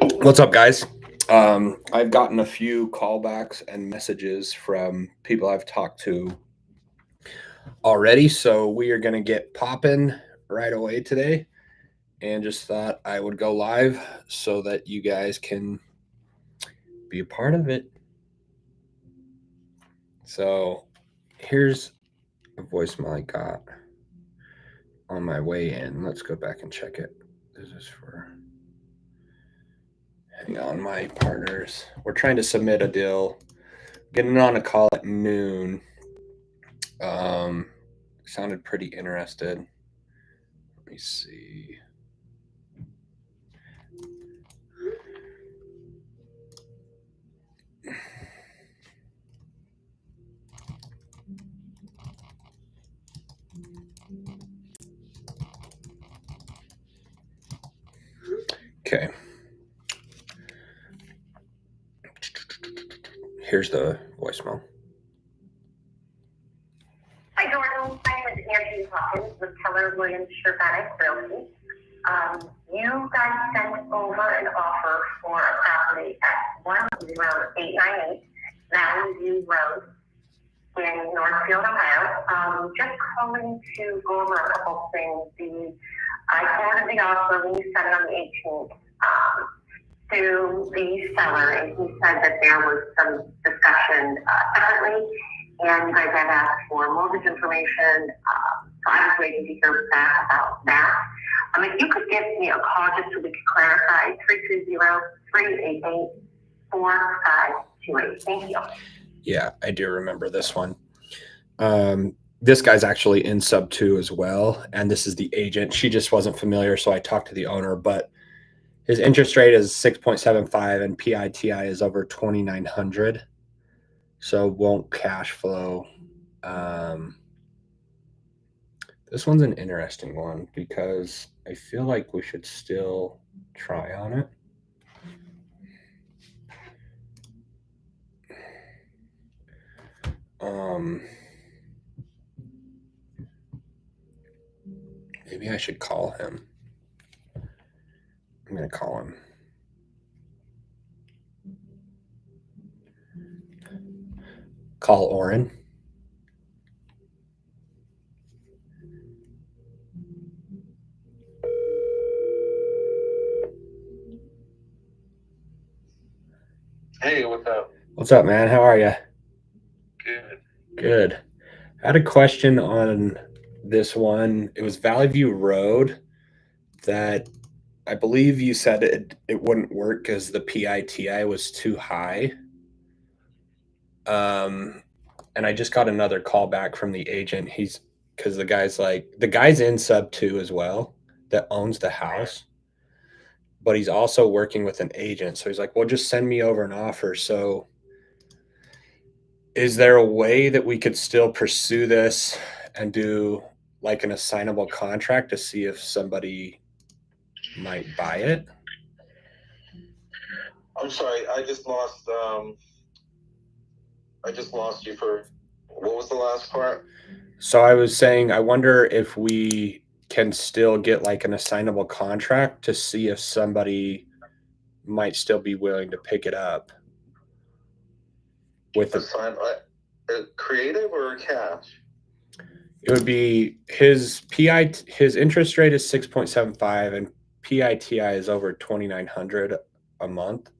What's up, guys? I've gotten a few callbacks and messages from people I've talked to already, so we are going to get popping right away today. And just thought I would go live so that you guys can be a part of it. So here's a voicemail I got on my way in. Let's go back and check it. This is for. Hang on, my partners. We're trying to submit a deal. Getting on a call at noon. Sounded pretty interested. Let me see. Okay. Here's the voicemail. Hi, Jordan. My name is Angie Hawkins with Keller Williams Urbanic Realty. You guys sent over an offer for a property at 10898 Mountain View Road in Northfield, Ohio. Just calling to go over a couple things. I forwarded the offer when you sent it on the 18th to the seller, and he said that there was some discussion separately, and you guys had asked for mortgage information. So I was waiting to hear back about that. If you could give me a call just so we could clarify, 330-388-4528. Thank you. Yeah, I do remember this one. This guy's actually in Subto as well, and this is the agent. She just wasn't familiar, so I talked to the owner, but his interest rate is 6.75 and PITI is over 2,900, so won't cash flow. This one's an interesting one because I feel like we should still try on it. Maybe I should call him. I'm going to call him. Call Oren. Hey, what's up? What's up, man? How are you? Good. Good. I had a question on this one. It was Valley View Road that I believe you said it wouldn't work because the PITI was too high. And I just got another call back from the agent. Because the guy's in Subto as well that owns the house, but he's also working with an agent. So he's like, well, just send me over an offer. So is there a way that we could still pursue this and do like an assignable contract to see if somebody might buy it? I'm sorry, I just lost you for what was the last part? So I was saying, I wonder if we can still get like an assignable contract to see if somebody might still be willing to pick it up with creative or cash? It would be his interest rate is 6.75 and PITI is over 2,900 a month.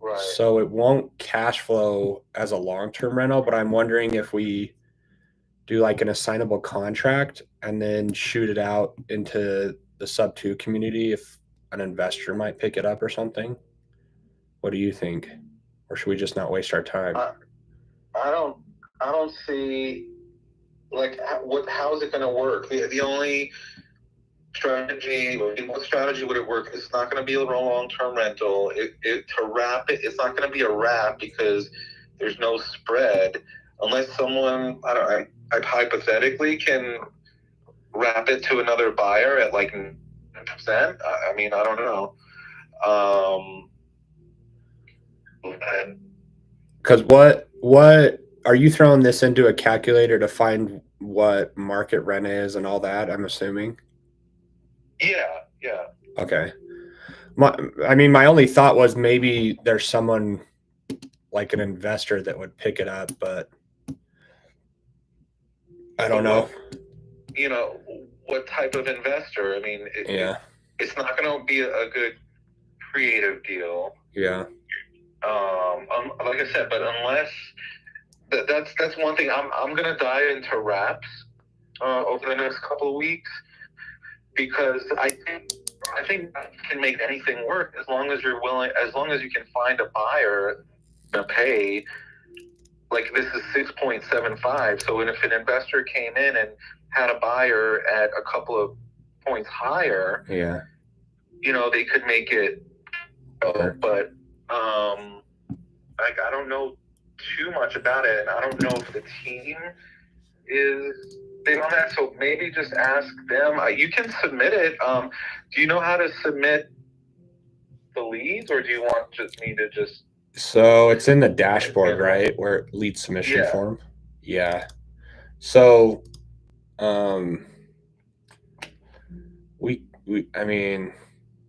Right. So it won't cash flow as a long-term rental, but I'm wondering if we do like an assignable contract and then shoot it out into the Subto community if an investor might pick it up or something. What do you think? Or should we just not waste our time? I don't see like how is it going to work? The only strategy, what strategy would it work? It's not going to be a long-term rental. To wrap it, it's not going to be a wrap because there's no spread unless someone I hypothetically can wrap it to another buyer at like 9%. I mean, I don't know. Because what are you throwing this into a calculator to find what market rent is and all that? I'm assuming. Yeah. Okay. My only thought was maybe there's someone like an investor that would pick it up, but I don't know. What type of investor? I mean, it's not going to be a good creative deal. Yeah. Like I said, but unless that's one thing. I'm going to dive into wraps over the next couple of weeks, because I think that can make anything work as long as you're willing, as long as you can find a buyer to pay. Like, this is 6.75. So if an investor came in and had a buyer at a couple of points higher, yeah, they could make it. But I don't know too much about it, and I don't know if the team is big on that. So maybe just ask them. You can submit it. Do you know how to submit the leads, or do you want me to just? So it's in the dashboard, right? Where lead submission form. Yeah. So, I mean,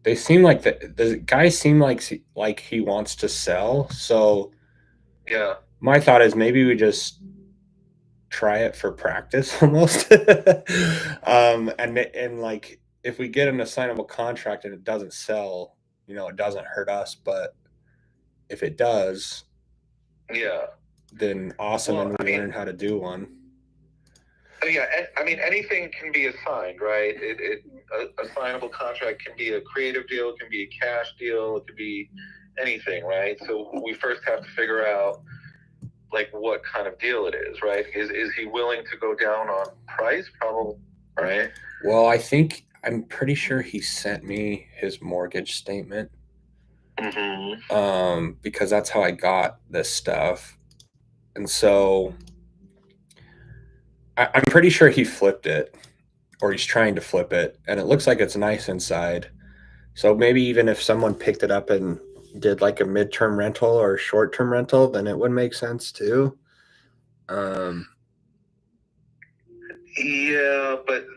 they seem like the guy seemed like he wants to sell. So yeah, my thought is maybe we just try it for practice almost. And like, if we get an assignable contract and it doesn't sell, it doesn't hurt us. But if it does, then awesome, and we learn how to do one. Yeah, I mean, anything can be assigned, right? Assignable contract can be a creative deal, it can be a cash deal, it could be anything, right? So we first have to figure out, like, what kind of deal it is, right? Is he willing to go down on price? Probably, right? Well, I'm pretty sure he sent me his mortgage statement. Because that's how I got this stuff. And so I'm pretty sure he flipped it, or he's trying to flip it, and it looks like it's nice inside. So maybe even if someone picked it up and did like a midterm rental or short-term rental, then it would make sense too. Yeah, but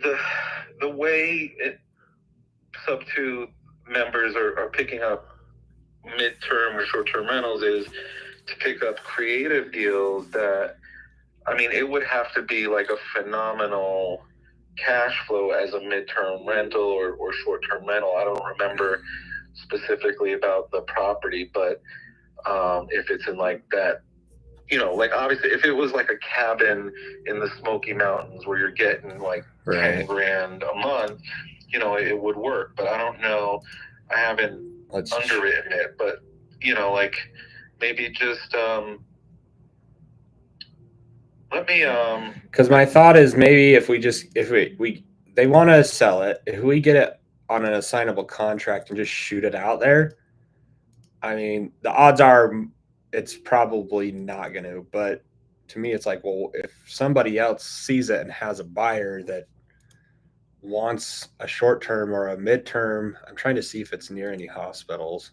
the way Subto members are picking up midterm or short-term rentals is to pick up creative deals that, I mean, it would have to be like a phenomenal cash flow as a midterm rental or short-term rental. I don't remember specifically about the property, but if it's in like that, like, obviously if it was like a cabin in the Smoky Mountains where you're getting like $10 grand a month, it would work. But I don't know. I haven't underwritten it, but like, maybe just let me because my thought is maybe if they want to sell it, if we get it on an assignable contract and just shoot it out there, I mean, the odds are it's probably not going to. But to me, it's like, well, if somebody else sees it and has a buyer that wants a short term or a midterm, I'm trying to see if it's near any hospitals.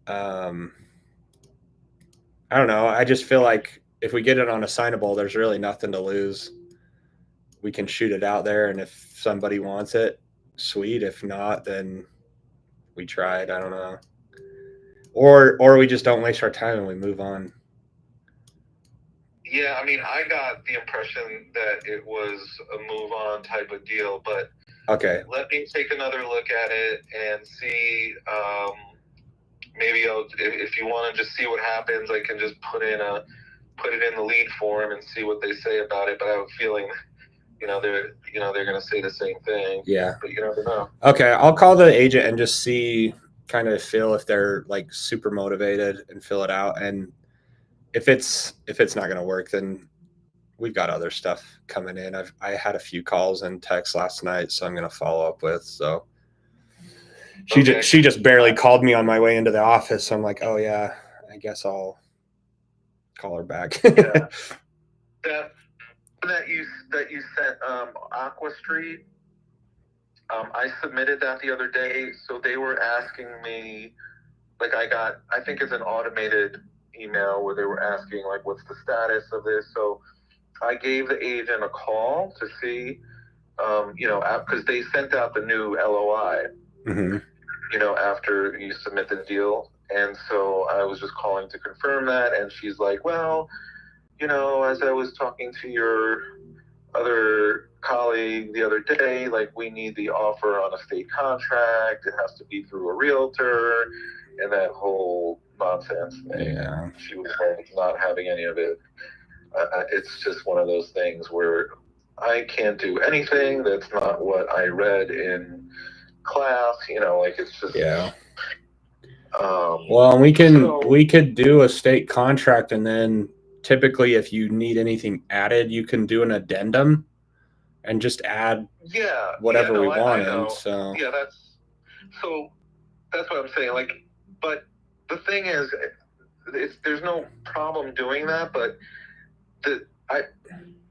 I don't know. I just feel like if we get it on assignable, there's really nothing to lose. We can shoot it out there, and if somebody wants it, sweet. If not, then we tried. I don't know. Or we just don't waste our time and we move on. Yeah, I mean, I got the impression that it was a move on type of deal, but okay, let me take another look at it and see. Maybe if you want to just see what happens, I can just put it in the lead form and see what they say about it. But I have a feeling, they're going to say the same thing. Yeah, but you never know. Okay, I'll call the agent and just see, kind of feel if they're like super motivated and fill it out. And if it's not going to work, then we've got other stuff coming in. I had a few calls and texts last night, so I'm going to follow up with. So she just barely called me on my way into the office. So I'm like, oh yeah, I guess I'll call her back. Yeah. That you sent Aqua Street. I submitted that the other day, so they were asking me, like, I think it's an automated email where they were asking, like, what's the status of this? So I gave the agent a call to see, because they sent out the new LOI. after you submit the deal. And so I was just calling to confirm that. And she's like, well, as I was talking to your other colleague the other day, like, we need the offer on a state contract. It has to be through a realtor and that whole nonsense thing. Yeah. She was like not having any of it. It's just one of those things where I can't do anything that's not what I read in class, like it's just yeah. Well, we could do a state contract, and then typically if you need anything added, you can do an addendum and just add whatever we want in. So that's what I'm saying. Like, but the thing is, there's no problem doing that, but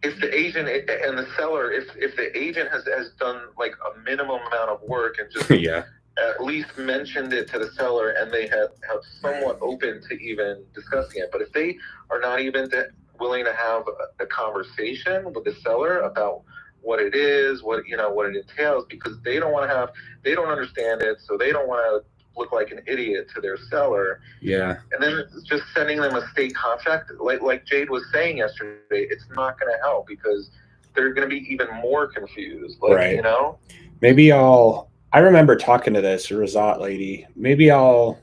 if the agent and the seller, if the agent has done like a minimum amount of work and just yeah. at least mentioned it to the seller, and they have somewhat open to even discussing it. But if they are not even willing to have a conversation with the seller about what it is, what it entails, because they don't understand it, so they don't want to look like an idiot to their seller. Yeah. And then just sending them a state contract, like Jade was saying yesterday, it's not going to help because they're going to be even more confused. Like, right. Maybe I remember talking to this Razat lady. Maybe I'll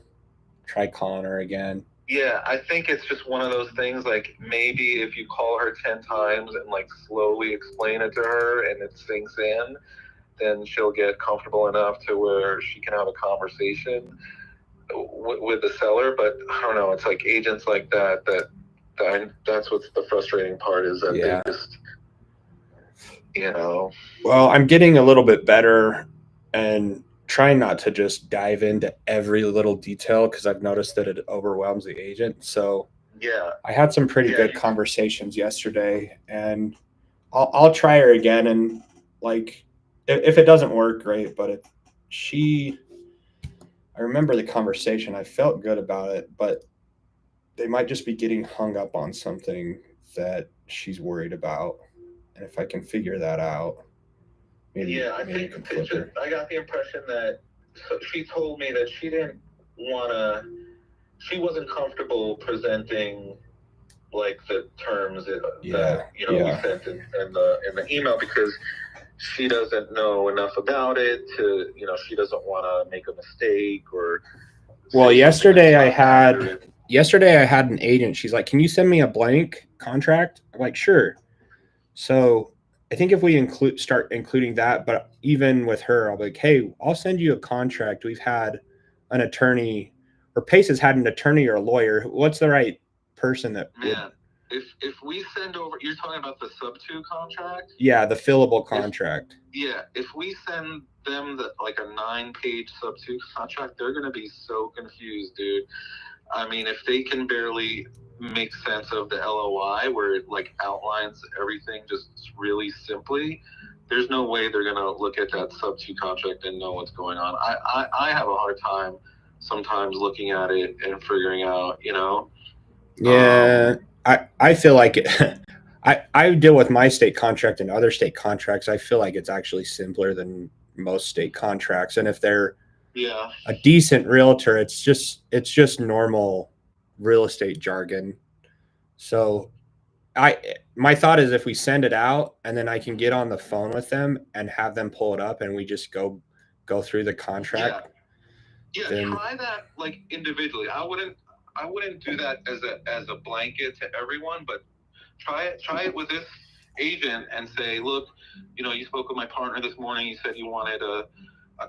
try calling her again. Yeah, I think it's just one of those things, like, maybe if you call her 10 times and like slowly explain it to her and it sinks in, then she'll get comfortable enough to where she can have a conversation with the seller. But I don't know, it's like agents like that's what's the frustrating part, is that they just, Well, I'm getting a little bit better and trying not to just dive into every little detail, because I've noticed that it overwhelms the agent. So I had some pretty good conversations yesterday, and I'll try her again. And like, if it doesn't work, great. But I remember the conversation. I felt good about it, but they might just be getting hung up on something that she's worried about. And if I can figure that out, maybe I think I got the impression that she told me that she wasn't comfortable presenting like the terms that we sent in the email, because she doesn't know enough about it to, she doesn't want to make a mistake or. Well, yesterday I had an agent. She's like, "Can you send me a blank contract?" I'm like, "Sure." So I think if we start including that, but even with her, I'll be like, "Hey, I'll send you a contract. We've had an attorney, or Pace has had an attorney or a lawyer. What's the right person that would?" If we send over, you're talking about the Subto contract? Yeah, the fillable contract. If we send them like a 9-page Subto contract, they're going to be so confused, dude. I mean, if they can barely make sense of the LOI, where it like outlines everything just really simply, there's no way they're going to look at that Subto contract and know what's going on. I have a hard time sometimes looking at it and figuring out, Yeah. I feel like I deal with my state contract and other state contracts. I feel like it's actually simpler than most state contracts. And if they're a decent realtor, it's just normal real estate jargon. So my thought is, if we send it out and then I can get on the phone with them and have them pull it up and we just go through the contract. Then try that like individually. I wouldn't do that as a blanket to everyone, but try it with this agent and say, look, you spoke with my partner this morning. You said you wanted a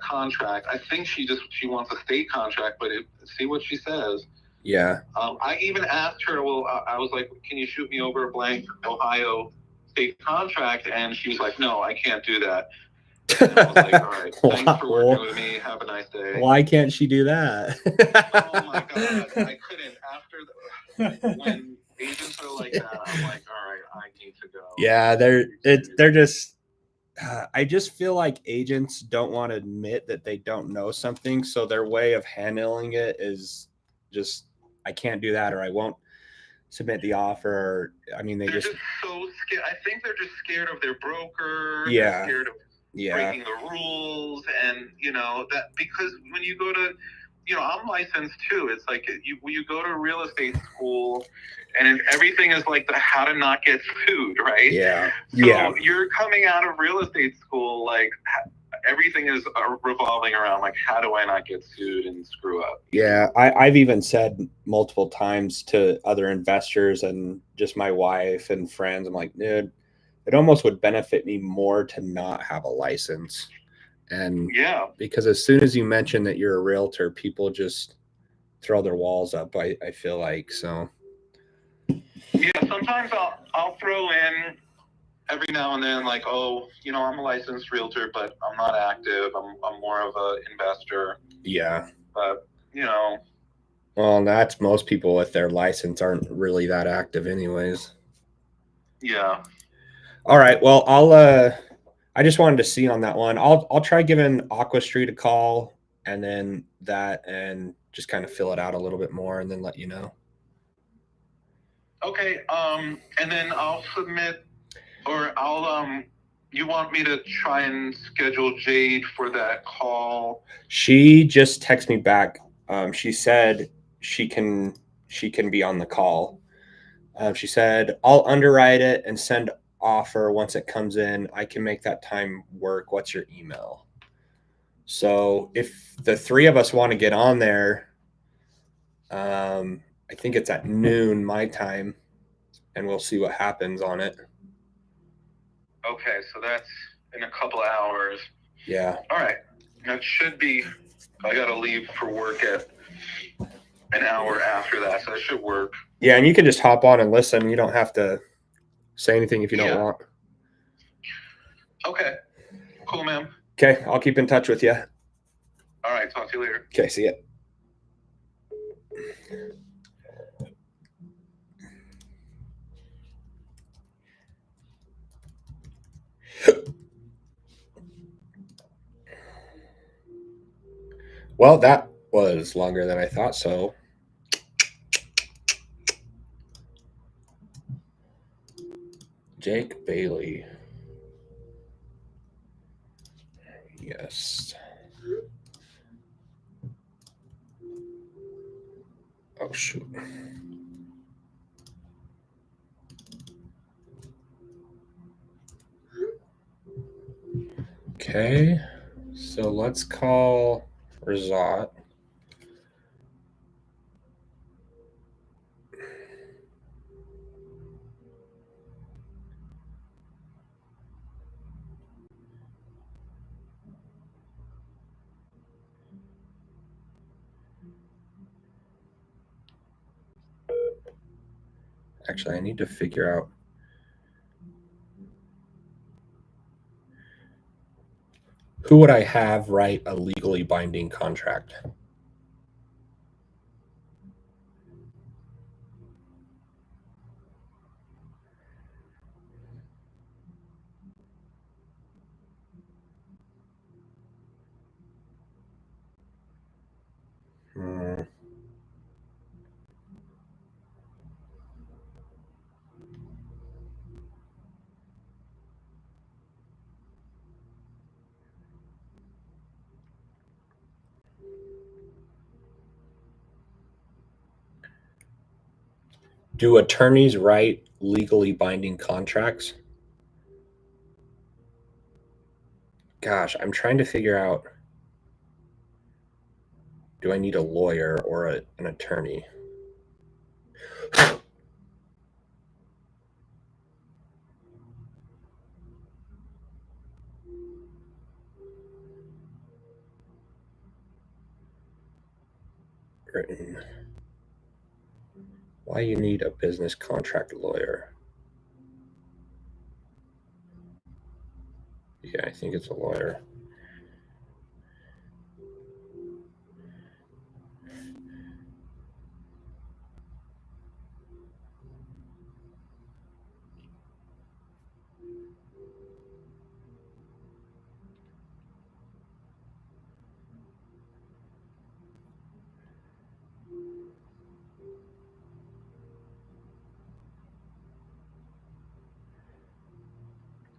contract. I think she wants a state contract, but see what she says. Yeah. I even asked her, I was like, can you shoot me over a blank Ohio state contract? And she was like, no, I can't do that. And I was like, all right, thanks for working with me. Have a nice day. Why can't she do that? Oh my God, I couldn't. When agents are like that, I'm like, all right, I need to go. Yeah, they're just. I just feel like agents don't want to admit that they don't know something, so their way of handling it is just, I can't do that, or I won't submit the offer. Or, I mean, they're just so scared. I think they're just scared of their broker. Yeah. They're scared breaking the rules, and that, because when you go to, I'm licensed too. It's like you go to real estate school, and everything is like the how to not get sued, right? Yeah. So you're coming out of real estate school like everything is revolving around like, how do I not get sued and screw up? Yeah, I've even said multiple times to other investors and just my wife and friends, I'm like, dude, it almost would benefit me more to not have a license. And Yeah, because as soon as you mention that you're a realtor, people just throw their walls up, I feel like. So yeah, sometimes I'll throw in every now and then, like, oh, I'm a licensed realtor, but I'm not active. I'm more of an investor. yeah. But Well, that's most people with their license aren't really that active anyways. Yeah. All right. Well, I just wanted to see on that one. I'll try giving Aqua Street a call and then and just kind of fill it out a little bit more and then let you know. Okay. And then I'll submit, or you want me to try and schedule Jade for that call? She just texted me back. She said she can be on the call. She said I'll underwrite it and send offer once it comes in. I can make that time work. What's your email? So if the three of us want to get on there, I think it's at noon my time, and we'll see what happens on it. Okay, so that's in a couple of hours. Yeah. All right. That should be, I got to leave for work at an hour after that, so that should work. Yeah, and you can just hop on and listen. You don't have to say anything if you don't want. Okay. Cool, man. Okay, I'll keep in touch with you. All right, talk to you later. Okay, see ya. Well, that was longer than I thought so. Jake Bailey. Yes. Oh, shoot. Okay, so let's call Razat. Actually, I need to figure out who would I have write a legally binding contract? Do attorneys write legally binding contracts? Gosh, I'm trying to figure out, do I need a lawyer or an attorney? Written. Why you need a business contract lawyer? Yeah, I think it's a lawyer.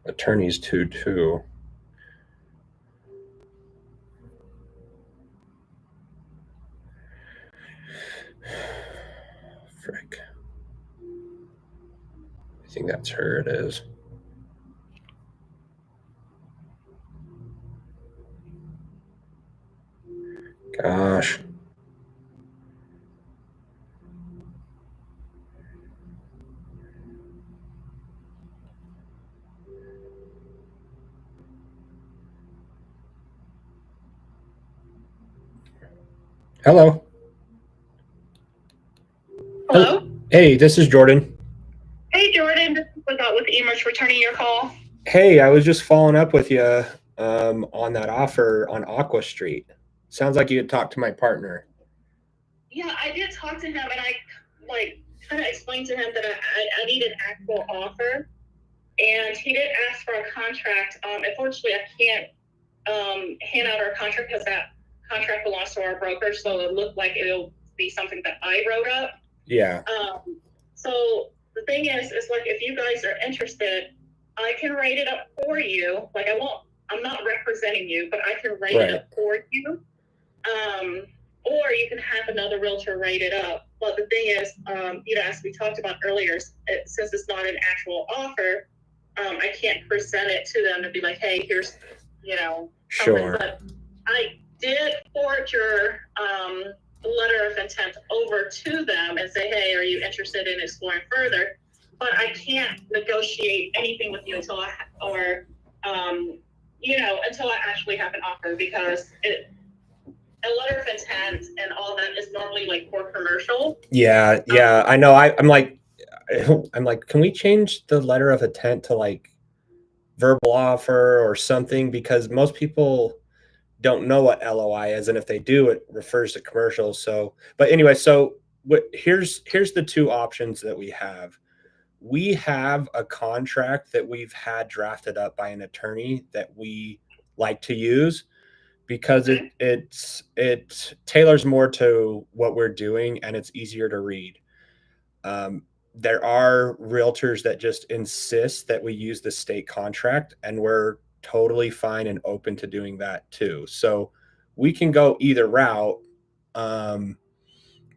Attorneys too. I think that's her. It is. Gosh. Hello. Hello? Hey, this is Jordan. Hey, Jordan. This is with Emerge returning your call. Hey, I was just following up with you on that offer on Aqua Street. Sounds like you had talked to my partner. Yeah, I did talk to him, and I kind of explained to him that I need an actual offer, and he did ask for a contract. Unfortunately, I can't hand out our contract because that contract belongs to our broker, so it looked like it'll be something that I wrote up. Yeah. So the thing is like if you guys are interested, I can write it up for you. Like I'm not representing you, but I can write it up for you. Or you can have another realtor write it up. But the thing is, as we talked about earlier, since it's not an actual offer, I can't present it to them and be like, hey, here's, something. Sure. But I did forward your letter of intent over to them and say, hey, are you interested in exploring further? But I can't negotiate anything with you until until I actually have an offer, because a letter of intent and all that is normally like for commercial. Yeah, I know. I'm like, can we change the letter of intent to like verbal offer or something? Because most people don't know what LOI is, and if they do, it refers to commercial. So, but anyway, so here's the two options that we have. We have a contract that we've had drafted up by an attorney that we like to use because it tailors more to what we're doing and it's easier to read. There are realtors that just insist that we use the state contract, and we're totally fine and open to doing that too. So we can go either route.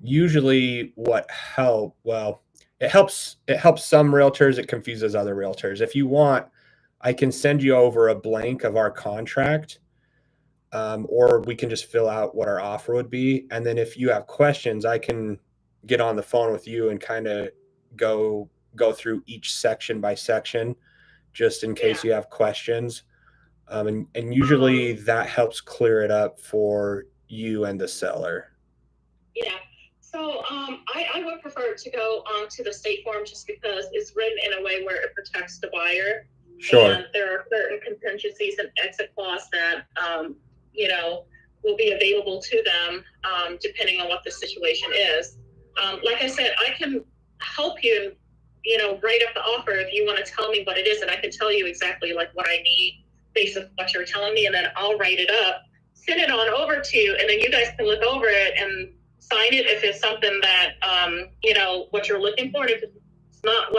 Usually it helps some realtors, it confuses other realtors. If you want, I can send you over a blank of our contract, or we can just fill out what our offer would be. And then if you have questions, I can get on the phone with you and kind of go through each section by section, just in case you have questions. And usually that helps clear it up for you and the seller. Yeah. So I would prefer to go to the state form just because it's written in a way where it protects the buyer. Sure. And there are certain contingencies and exit clause that will be available to them depending on what the situation is. Like I said, I can help you, write up the offer if you want to tell me what it is, and I can tell you exactly like what I need based on what you're telling me, and then I'll write it up, send it on over to you, and then you guys can look over it and sign it if it's something that what you're looking for. And if it's not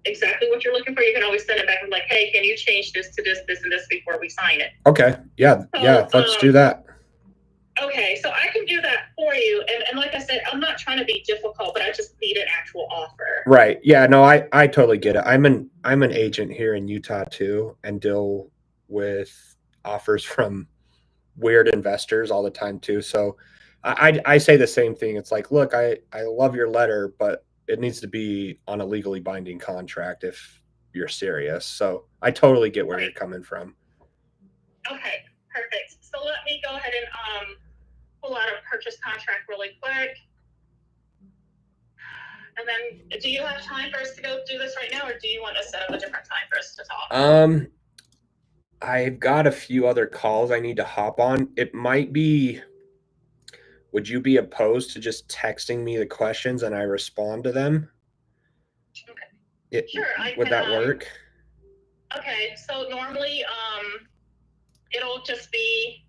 exactly what you're looking for, you can always send it back and be like, hey, can you change this to this, and this before we sign it? Okay. Yeah. Let's do that. Okay, so I can do that for you, and like I said, I'm not trying to be difficult, but I just need an actual offer. Right. Yeah. No, I totally get it. I'm an agent here in Utah too, and deal with offers from weird investors all the time too. So I say the same thing. It's like, look, I love your letter, but it needs to be on a legally binding contract if you're serious. So I totally get where you're coming from. Okay, perfect. So let me go ahead and pull out a purchase contract really quick. And then, do you have time for us to go do this right now, or do you want to set up a different time for us to talk? I've got a few other calls I need to hop on. It might be, would you be opposed to just texting me the questions and I respond to them? Okay. Sure. Would that work? Okay. So normally, it'll just be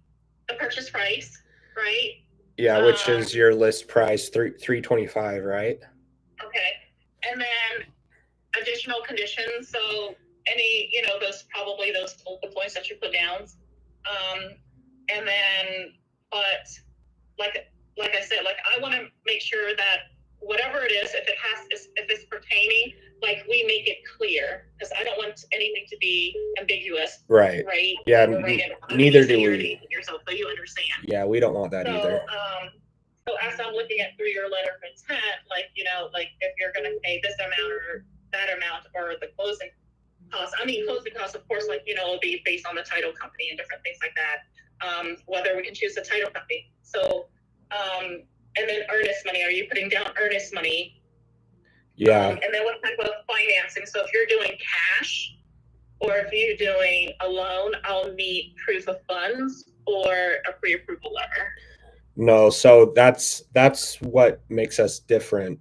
the purchase price, right? Yeah, which is your list price, $325, right? Okay. And then additional conditions. So any, those bullet points that you put down. And then, but like I said, like I want to make sure that whatever it is, if it's pertaining, like we make it clear, because I don't want anything to be ambiguous. Right. Right. Yeah. Neither do we. Yourself, so you understand. Yeah, we don't want that either. So as I'm looking at through your letter of intent, like, you know, like if you're going to pay this amount or that amount or the closing costs, closing costs, of course, like, you know, will be based on the title company and different things like that. Whether we can choose the title company. So, and then earnest money, are you putting down earnest money? Yeah. And then what type of financing? So if you're doing cash or if you're doing a loan, I'll need proof of funds or a pre-approval letter. No, so that's what makes us different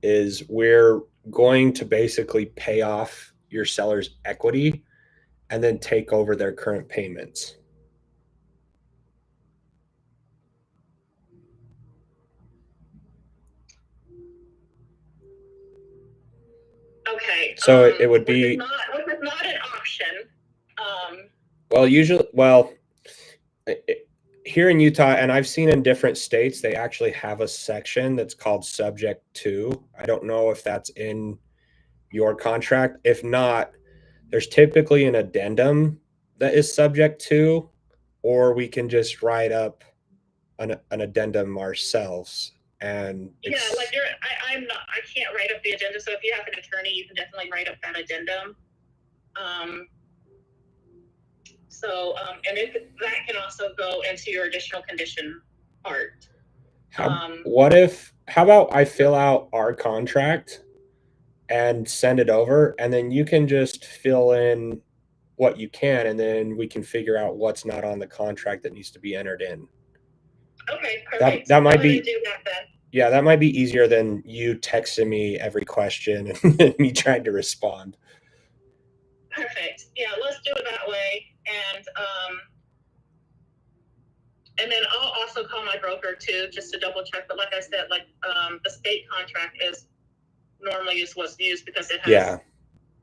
is we're going to basically pay off your seller's equity and then take over their current payments. Okay. So it would be which is not an option. Here in Utah, and I've seen in different states, they actually have a section that's called subject to. I don't know if that's in your contract. If not, there's typically an addendum that is subject to, or we can just write up an addendum ourselves. And yeah, like I can't write up the addendum. So if you have an attorney, you can definitely write up that addendum. And that can also go into your additional condition part. How about I fill out our contract and send it over, and then you can just fill in what you can, and then we can figure out what's not on the contract that needs to be entered in. Okay, perfect. That might be. Do that then. Yeah, that might be easier than you texting me every question and me trying to respond. Perfect. Yeah, let's do it that way. And then I'll also call my broker too, just to double check. But like I said, like the state contract is normally what's used because it has,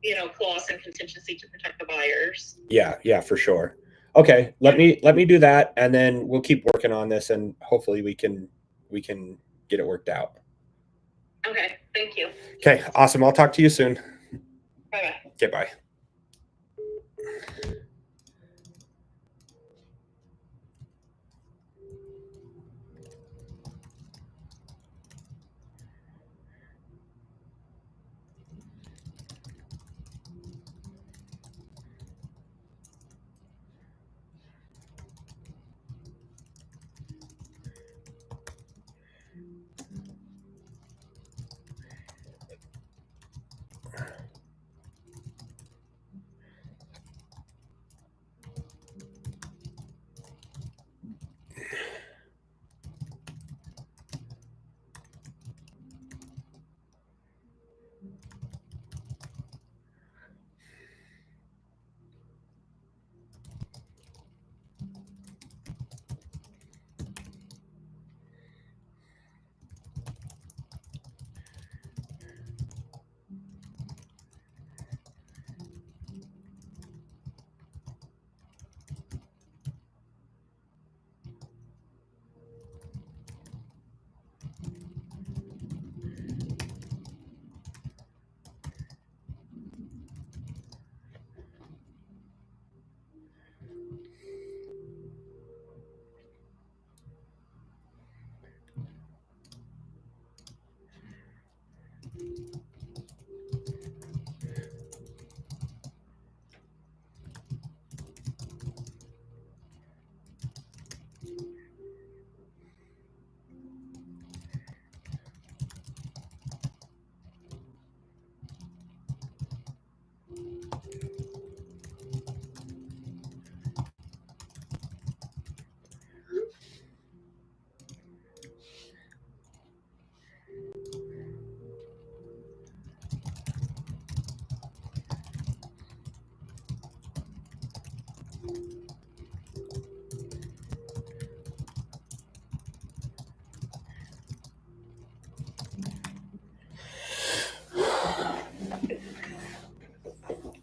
you know, clause and contingency to protect the buyers. Yeah, for sure. Okay, let me do that, and then we'll keep working on this, and hopefully we can get it worked out. Okay, thank you. Okay, awesome. I'll talk to you soon. Bye-bye. Okay, bye.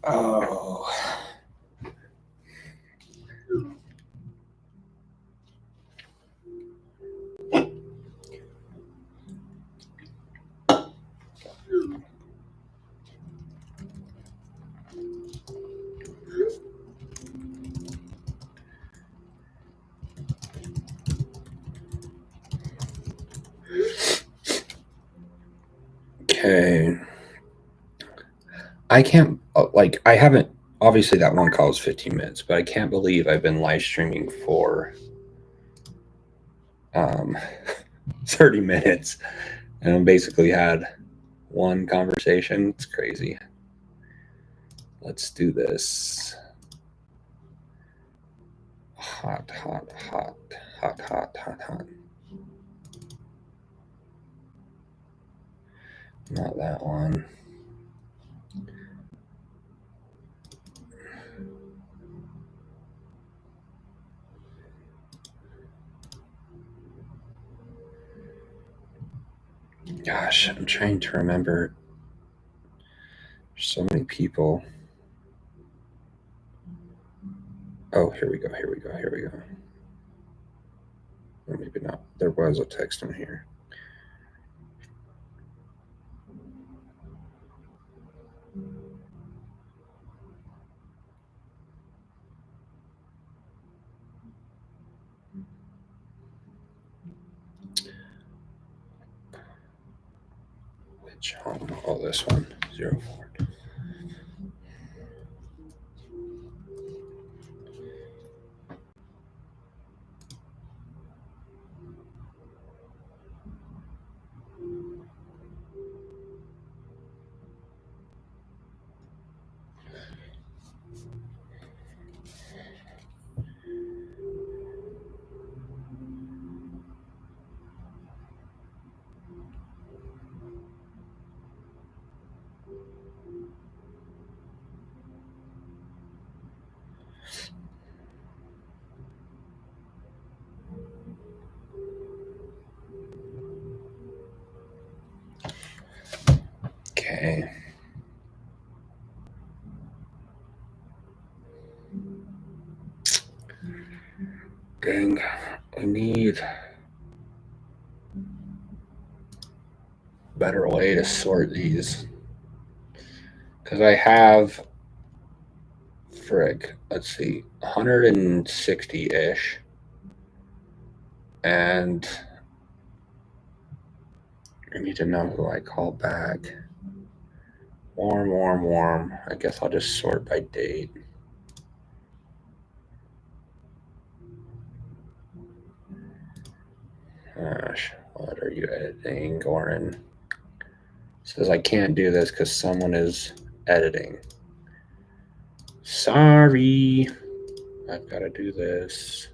Oh. Okay. I can't, like, I haven't, obviously that one call is 15 minutes, but I can't believe I've been live streaming for 30 minutes and basically had one conversation. It's crazy. Let's do this. Hot, hot, hot, hot, hot, hot, hot. Not that one. Gosh, I'm trying to remember. There's so many people. Oh, here we go. Here we go. Here we go. Or maybe not. There was a text in here. Which home? Oh, this one. 04. Okay. Dang, I need a better way to sort these. Because I have, let's see, 160-ish. And I need to know who I call back. Warm, warm, warm. I guess I'll just sort by date. Gosh, what are you editing, Goran? It says I can't do this because someone is editing. Sorry. I've got to do this.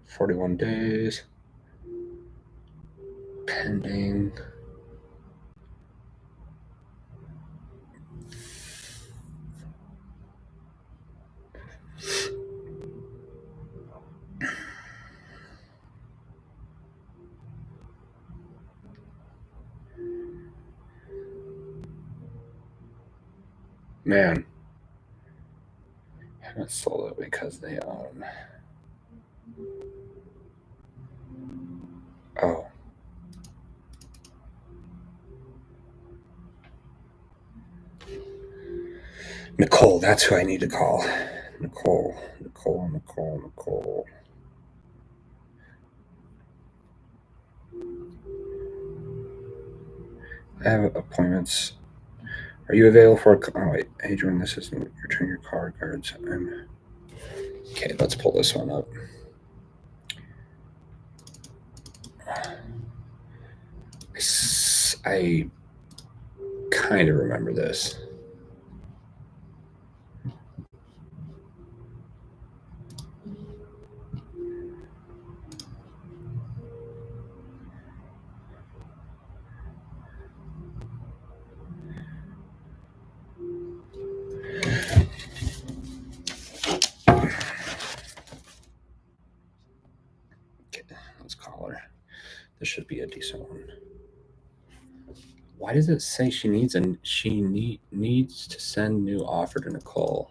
41 days. Pending. Man, I haven't sold it because they own. Oh. Nicole, that's who I need to call. Nicole. I have appointments. Are you available for oh wait, Adrian, this isn't return your card cards. Okay, let's pull this one up. I kind of remember this. Okay, let's call her. This should be a decent one. Why does it say she needs to send new offer to Nicole?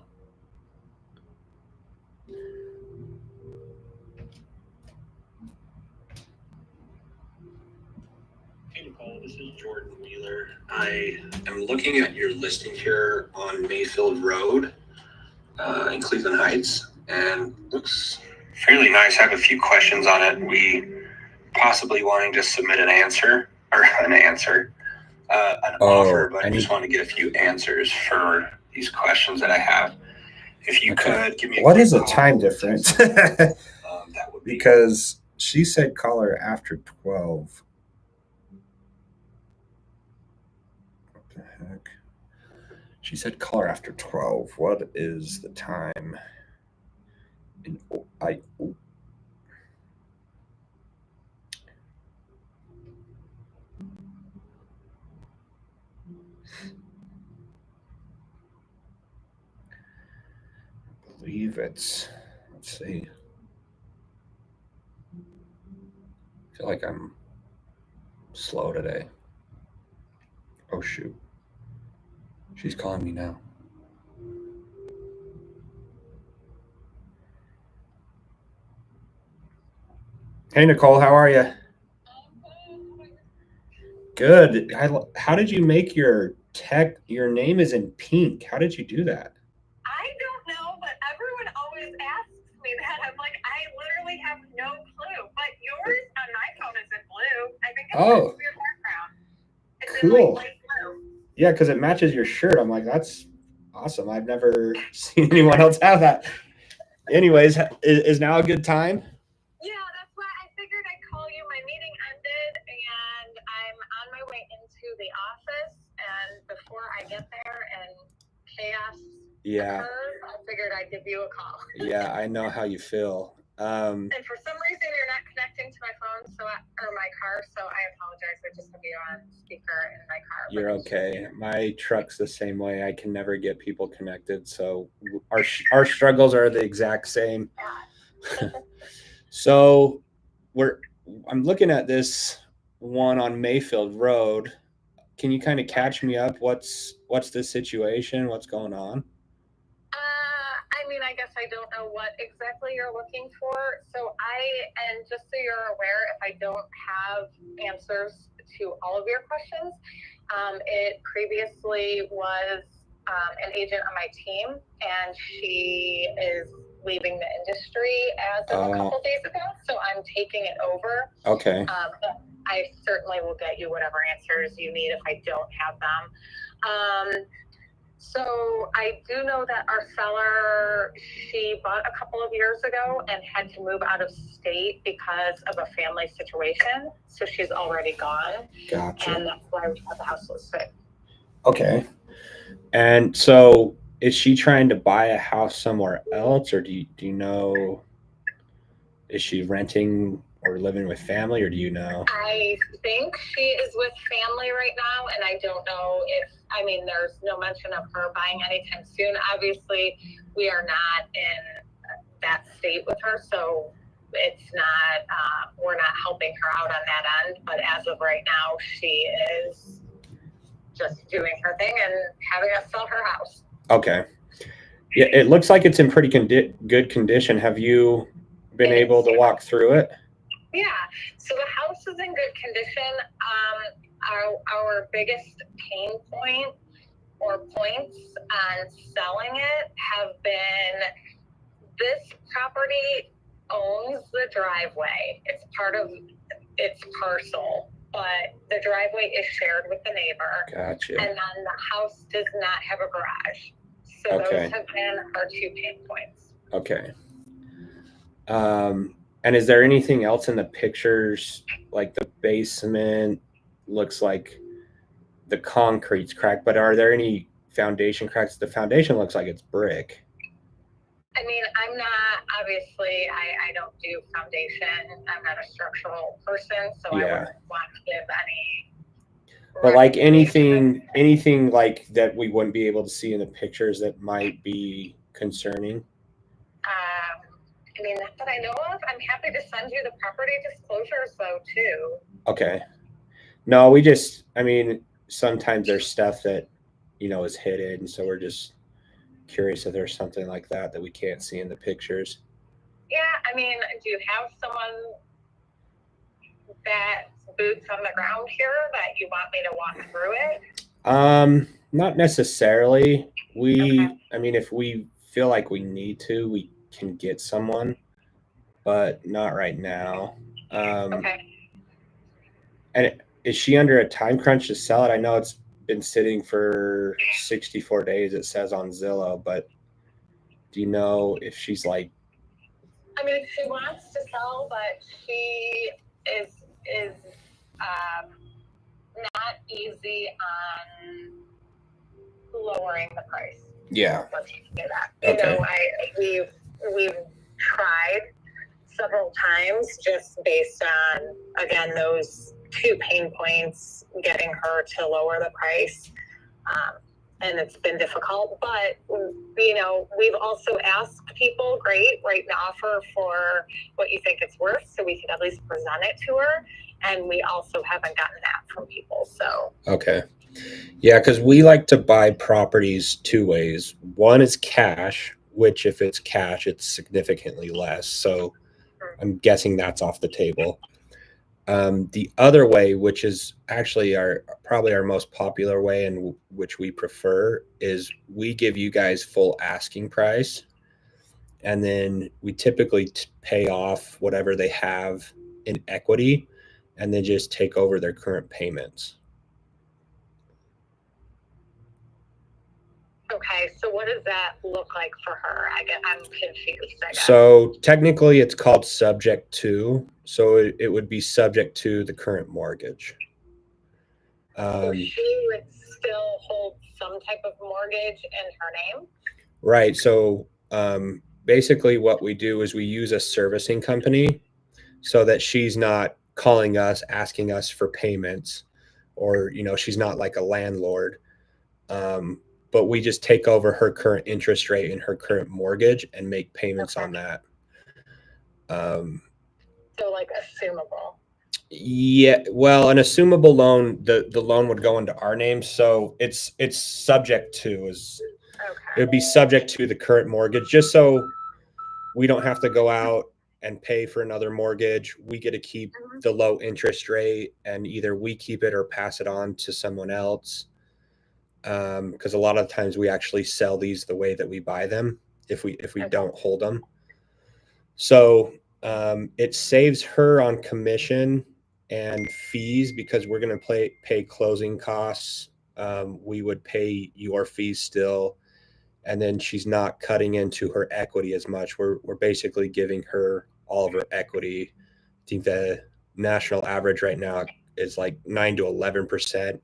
Hey Nicole, this is Jordan Wheeler. I am looking at your listing here on Mayfield Road in Cleveland Heights, and looks fairly nice. I have a few questions on it. We possibly wanting to submit an answer or an offer, but I just want to get a few answers for these questions that I have. If you could give me what is the time difference? That would be because she said call her after 12. What the heck? She said call her after 12. What is the time? I believe it's, let's see. I feel like I'm slow today. Oh, shoot. She's calling me now. Hey, Nicole, how are you? Good. How did you make your name is in pink? How did you do that? I don't know, but everyone always asks me that. I'm like, I literally have no clue. But yours on my phone is in blue. I think it's your background. It's cool. in like light blue. Yeah, because it matches your shirt. I'm like, that's awesome. I've never seen anyone else have that. Anyways, is now a good time? Yeah, that's why I figured I'd call you. My meeting ended, and I'm on my way into the office. And before I get there and chaos occurs, I figured I'd give you a call. Yeah, I know how you feel. And for some reason, you're not connecting to my phone, or my car. So I apologize. I just have you on speaker in my car. You're okay. My truck's the same way. I can never get people connected. So our struggles are the exact same. So I'm looking at this one on Mayfield Road. Can you kind of catch me up? What's the situation? What's going on? I mean, I guess I don't know what exactly you're looking for. So and just so you're aware, if I don't have answers to all of your questions, it previously was an agent on my team, and she is leaving the industry as of a couple days ago. So I'm taking it over. Okay. But I certainly will get you whatever answers you need if I don't have them. So I do know that our seller, she bought a couple of years ago and had to move out of state because of a family situation. So she's already gone. Gotcha. And that's why we have the house listed. Okay. And so is she trying to buy a house somewhere else, or do you know, is she renting or living with family, or do you know? I think she is with family right now, and I don't know there's no mention of her buying anytime soon. Obviously, we are not in that state with her, so it's not, we're not helping her out on that end. But as of right now, she is just doing her thing and having us sell her house. Okay. Yeah, it looks like it's in pretty good condition. Have you been able to walk through it? Yeah, so the house is in good condition. Our biggest pain point or points on selling it have been this property owns the driveway. It's part of its parcel, but the driveway is shared with the neighbor. Gotcha. And then the house does not have a garage. So those have been our 2 pain points. Okay. And is there anything else in the pictures, like the basement looks like the concrete's cracked, but are there any foundation cracks? The foundation looks like it's brick. I mean, I'm not, obviously, I don't do foundation. I'm not a structural person, so I wouldn't want to give any. But like anything like that we wouldn't be able to see in the pictures that might be concerning? I mean, not that I know of. I'm happy to send you the property disclosures though, too. Okay. No, sometimes there's stuff that, is hidden. So we're just curious if there's something like that we can't see in the pictures. Yeah. I mean, do you have someone that's boots on the ground here that you want me to walk through it? Not necessarily. If we feel like we need to, we can get someone, but not right now. Okay. And is she under a time crunch to sell it? I know it's been sitting for 64 days, it says on Zillow, but do you know if she's like, I mean, she wants to sell, but she is not easy on lowering the price. yeah, Let's say that. Okay. You know, we've tried several times just based on, again, those 2 pain points, getting her to lower the price. And it's been difficult, but you know, we've also asked people, great, write an offer for what you think it's worth, so we can at least present it to her. And we also haven't gotten that from people. So okay. Yeah, because we like to buy properties 2 ways. One is cash, which if it's cash, it's significantly less. So I'm guessing that's off the table. The other way, which is actually probably our most popular way and which we prefer, is we give you guys full asking price, and then we typically pay off whatever they have in equity, and then just take over their current payments. okay, so what does that look like for her? I'm confused, I guess. So technically it's called subject to, so it would be subject to the current mortgage. So she would still hold some type of mortgage in her name? Right. So basically what we do is we use a servicing company so that she's not calling us, asking us for payments, or, you know, she's not like a landlord. But we just take over her current interest rate and her current mortgage and make payments on that. So like assumable. Yeah, well, an assumable loan, the loan would go into our name, so it's subject to is it would be subject to the current mortgage, just so we don't have to go out and pay for another mortgage. We get to keep the low interest rate, and either we keep it or pass it on to someone else. Because a lot of times we actually sell these the way that we buy them if we don't hold them. So it saves her on commission and fees because we're going to pay closing costs. We would pay your fees still, and then she's not cutting into her equity as much. We're basically giving her all of her equity. I think the national average right now is like 9 to 11%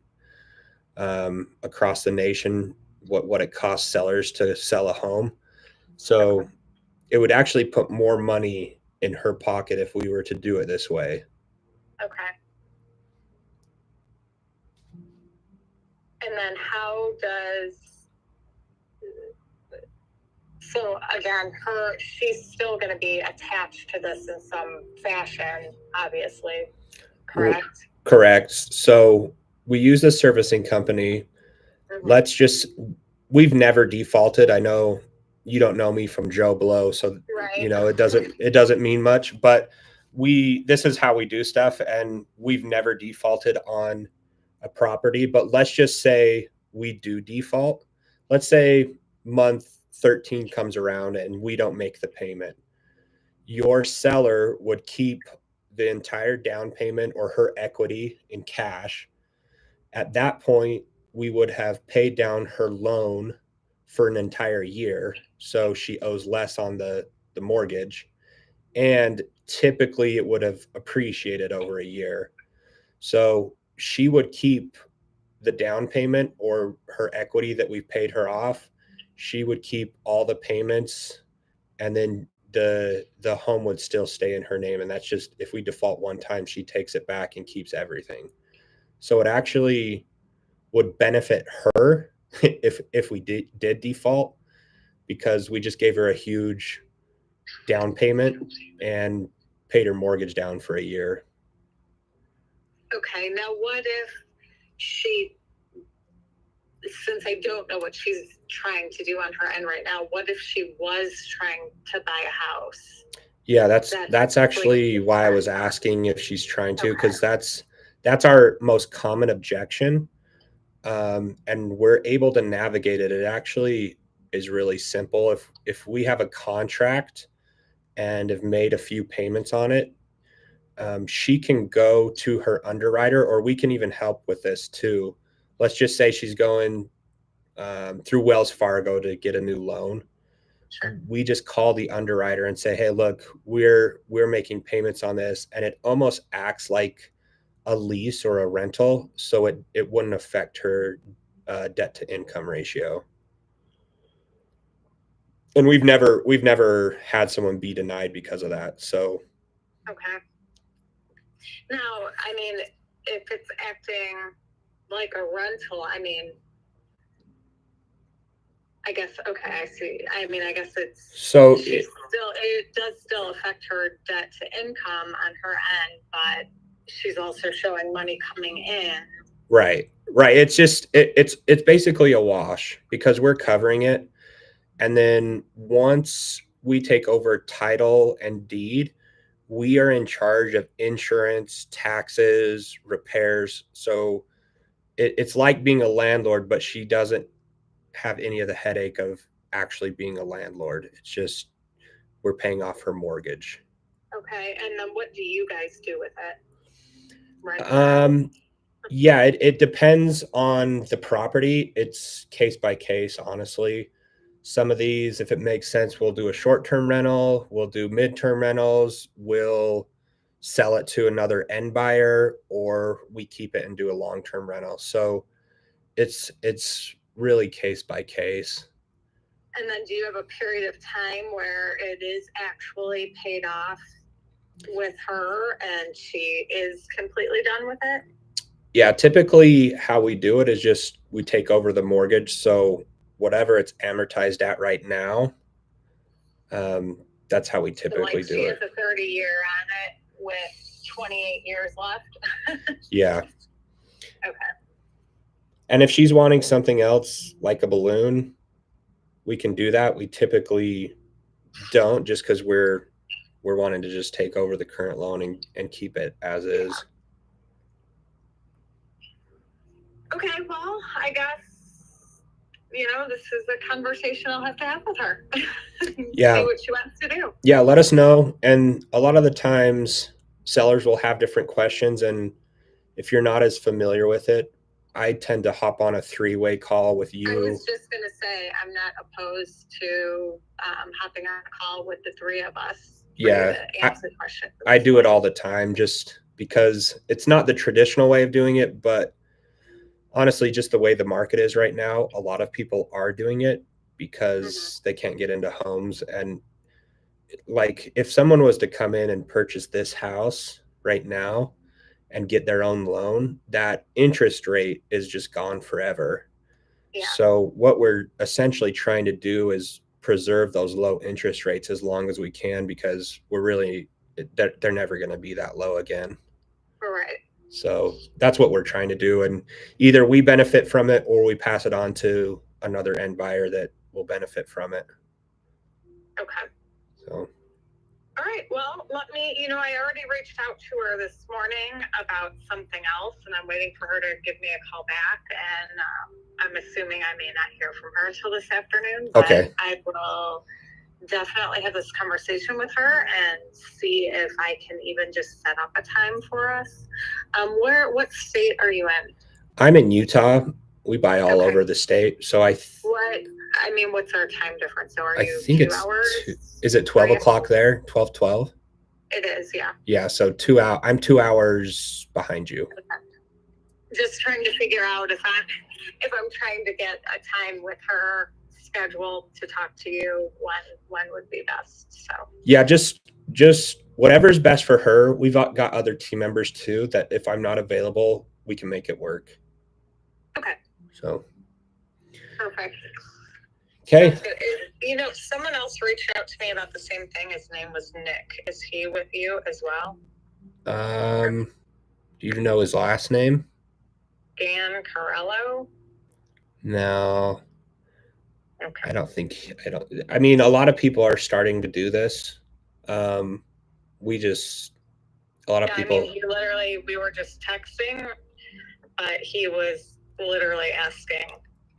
across the nation. What it costs sellers to sell a home. So it would actually put more money in her pocket if we were to do it this way. Okay. And then how does, so again, she's still going to be attached to this in some fashion, obviously, correct? Correct. So we use a servicing company. We've never defaulted. I know you don't know me from Joe Blow, so you know it doesn't mean much, but this is how we do stuff, and we've never defaulted on a property. But let's just say we do default. Let's say month 13 comes around and we don't make the payment. Your seller would keep the entire down payment or her equity in cash. At that point, we would have paid down her loan for an entire year, so she owes less on the mortgage, and typically it would have appreciated over a year. So she would keep the down payment or her equity that we've paid her off. She would keep all the payments, and then the home would still stay in her name. And that's just, if we default one time, she takes it back and keeps everything. So it actually would benefit her if we did default, because we just gave her a huge down payment and paid her mortgage down for a year. Okay, now what if since I don't know what she's trying to do on her end right now, what if she was trying to buy a house? Yeah, that's actually why I was asking if she's trying to, because that's our most common objection. And we're able to navigate it. It actually is really simple. If we have a contract and have made a few payments on it, she can go to her underwriter, or we can even help with this too. Let's just say she's going through Wells Fargo to get a new loan. Sure. We just call the underwriter and say, hey, look, we're making payments on this, and it almost acts like a lease or a rental, so it wouldn't affect her debt to income ratio. And we've never had someone be denied because of that. So Okay. Now, I mean, if it's acting like a rental, I mean, I guess, okay, I see. I mean, I guess it does still affect her debt to income on her end, but she's also showing money coming in. Right. It's just it's basically a wash because we're covering it, and then once we take over title and deed, we are in charge of insurance, taxes, repairs. So it's like being a landlord, but she doesn't have any of the headache of actually being a landlord. It's just we're paying off her mortgage. Okay, and then what do you guys do with it? Right. Yeah, it depends on the property. It's case by case, honestly. Some of these, if it makes sense, we'll do a short-term rental, we'll do mid-term rentals, we'll sell it to another end buyer, or we keep it and do a long-term rental. So it's really case by case. And then do you have a period of time where it is actually paid off with her and she is completely done with it? Yeah, typically how we do it is just we take over the mortgage. So whatever it's amortized at right now, that's how we typically do it. She has a 30-year on it with 28 years left. Yeah. Okay. And if she's wanting something else like a balloon, we can do that. We typically don't, just because we're wanting to just take over the current loan and keep it as is. Okay, well, I guess, this is a conversation I'll have to have with her. Yeah. See what she wants to do. Yeah, let us know. And a lot of the times sellers will have different questions, and if you're not as familiar with it, I tend to hop on a 3-way call with you. I was just going to say, I'm not opposed to hopping on a call with the 3 of us. Yeah, to answer questions. I do it all the time just because it's not the traditional way of doing it, but honestly, just the way the market is right now, a lot of people are doing it because they can't get into homes. And like if someone was to come in and purchase this house right now and get their own loan, that interest rate is just gone forever. Yeah. So what we're essentially trying to do is preserve those low interest rates as long as we can, because they're never going to be that low again. Right. So that's what we're trying to do. And either we benefit from it or we pass it on to another end buyer that will benefit from it. Okay. So. All right. Well, I already reached out to her this morning about something else, and I'm waiting for her to give me a call back. And I'm assuming I may not hear from her until this afternoon. But okay. I will definitely have this conversation with her and see if I can even just set up a time for us. What state are you in? I'm in Utah. We buy all over the state. So what's our time difference? So I think 2 hours? Is it 12 o'clock there? 12? It is, yeah. Yeah, so 2 hours. I'm 2 hours behind you. Okay. Just trying to figure out if I'm trying to get a time with her scheduled to talk to you, when would be best. So yeah, just whatever's best for her. We've got other team members too that if I'm not available, we can make it work. Okay. So perfect. Okay. Someone else reached out to me about the same thing. His name was Nick. Is he with you as well? Do you know his last name? Dan Carello? No. Okay. I mean, a lot of people are starting to do this. A lot of people. I mean, we were just texting, but he was literally asking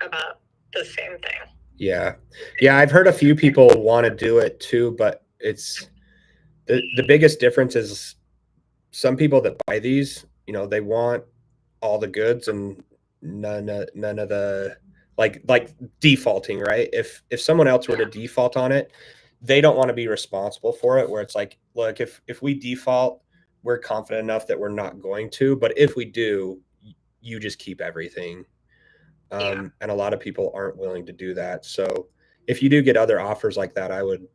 about the same thing. Yeah. I've heard a few people want to do it too, but it's the biggest difference is some people that buy these, they want all the goods and none of the like defaulting, right? If someone else were to default on it, they don't want to be responsible for it. Where it's like, look, if we default, we're confident enough that we're not going to, but if we do, you just keep everything. And a lot of people aren't willing to do that. So if you do get other offers like that, I would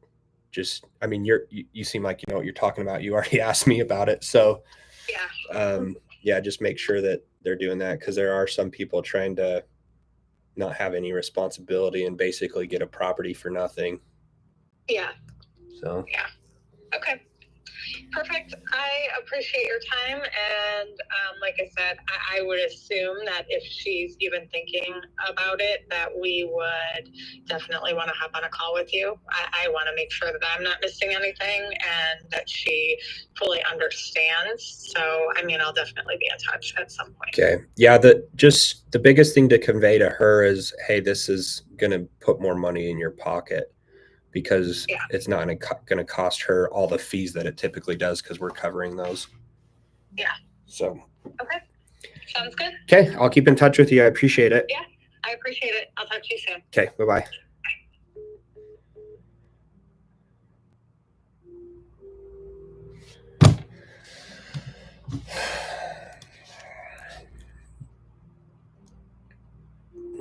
just, I mean, you seem like you know what you're talking about. You already asked me about it. So just make sure that they're doing that, because there are some people trying to not have any responsibility and basically get a property for nothing. Yeah. So. Yeah. Okay. Perfect. I appreciate your time. And like I said, I would assume that if she's even thinking about it, that we would definitely want to hop on a call with you. I want to make sure that I'm not missing anything and that she fully understands. So, I mean, I'll definitely be in touch at some point. Okay. Yeah. The biggest thing to convey to her is, hey, this is going to put more money in your pocket, because it's not going to cost her all the fees that it typically does, because we're covering those. Yeah. So. Okay. Sounds good. Okay. I'll keep in touch with you. I appreciate it. Yeah, I appreciate it. I'll talk to you soon. Okay. Bye-bye.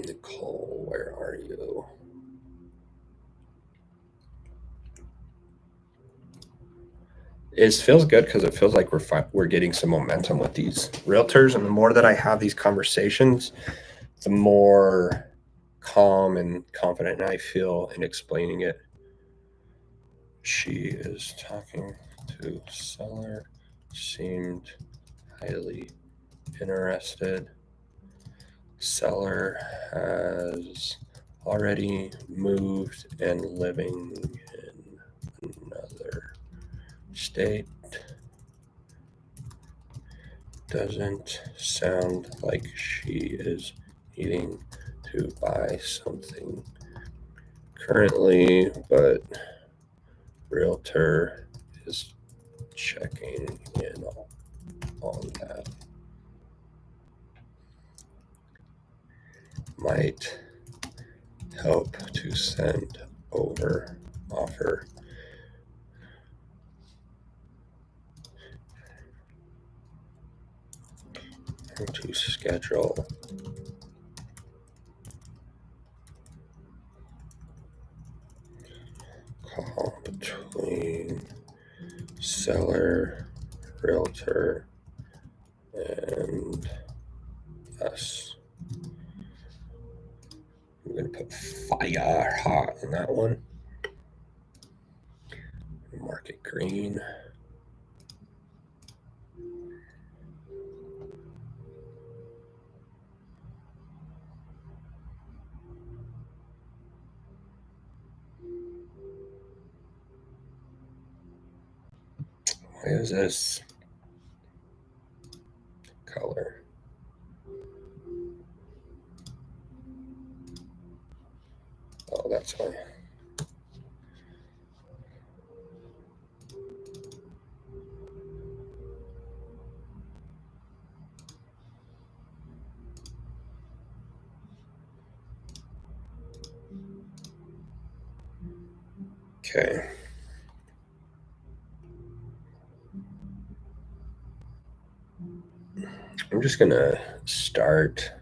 Nicole, where are you? It feels good, because it feels like we're getting some momentum with these realtors, and the more that I have these conversations, the more calm and confident I feel in explaining it. She is talking to seller, seemed highly interested. Seller has already moved and living in another state. Doesn't sound like she is needing to buy something currently, but Realtor is checking in on that. Might help to send over offer. And to schedule call between seller, realtor, and us. I'm going to put fire hot on that one. Market green. Why is this color? Oh, that's why. Okay. I'm just going to start.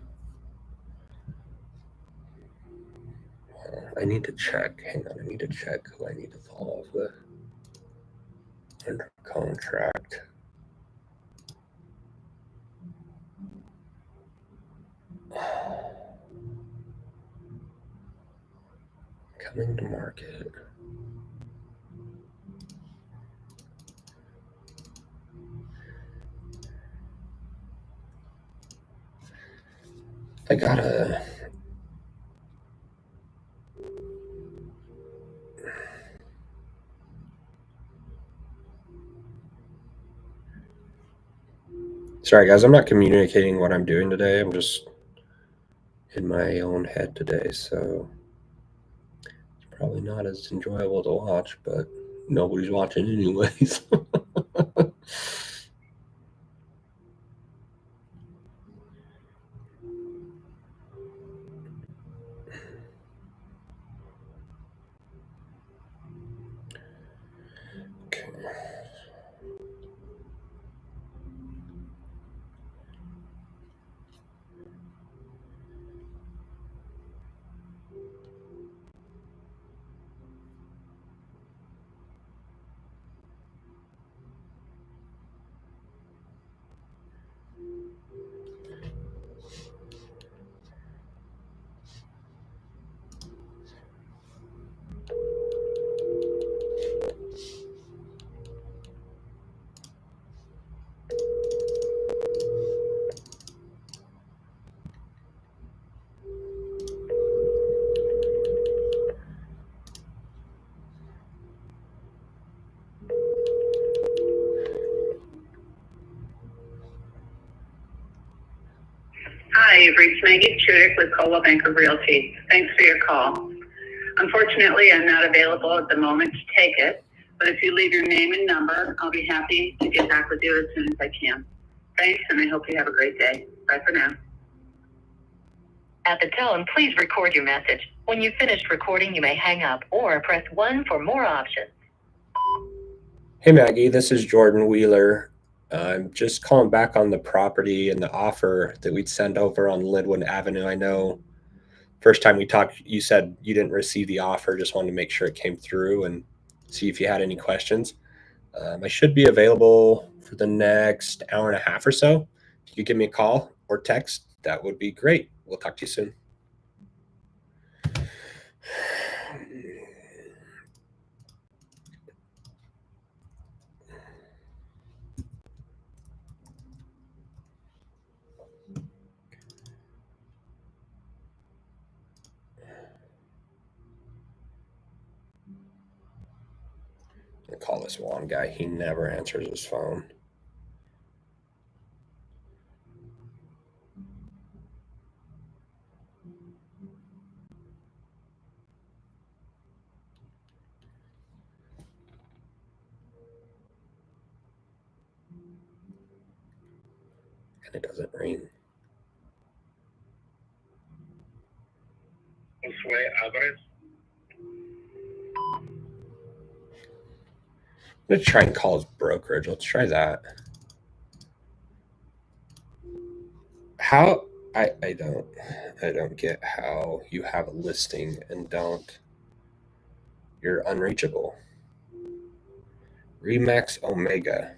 I need to check. Hang on. I need to check who I need to follow with under contract. Coming to market. I gotta. Sorry, guys. I'm not communicating what I'm doing today. I'm just in my own head today, so it's probably not as enjoyable to watch, but nobody's watching anyways. you've reached Maggie Chudik with Coldwell Banker Realty. Thanks for your call. Unfortunately, I'm not available at the moment to take it, but if you leave your name and number, I'll be happy to get back with you as soon as I can. Thanks, and I hope you have a great day. Bye for now. At the tone, please record your message. When you've finished recording, you may hang up or press 1 for more options. Hey Maggie, this is Jordan Wheeler. I'm just calling back on the property and the offer that we'd send over on Linwood Avenue. I know first time we talked, you said you didn't receive the offer. Just wanted to make sure it came through and see if you had any questions. I should be available for the next hour and a half or so. If you could give me a call or text, that would be great. We'll talk to you soon. I call this Juan guy. He never answers his phone. And it doesn't ring. I'm going to try and call his brokerage. Let's try that. How I don't get how you have a listing and you're unreachable. Remax Omega.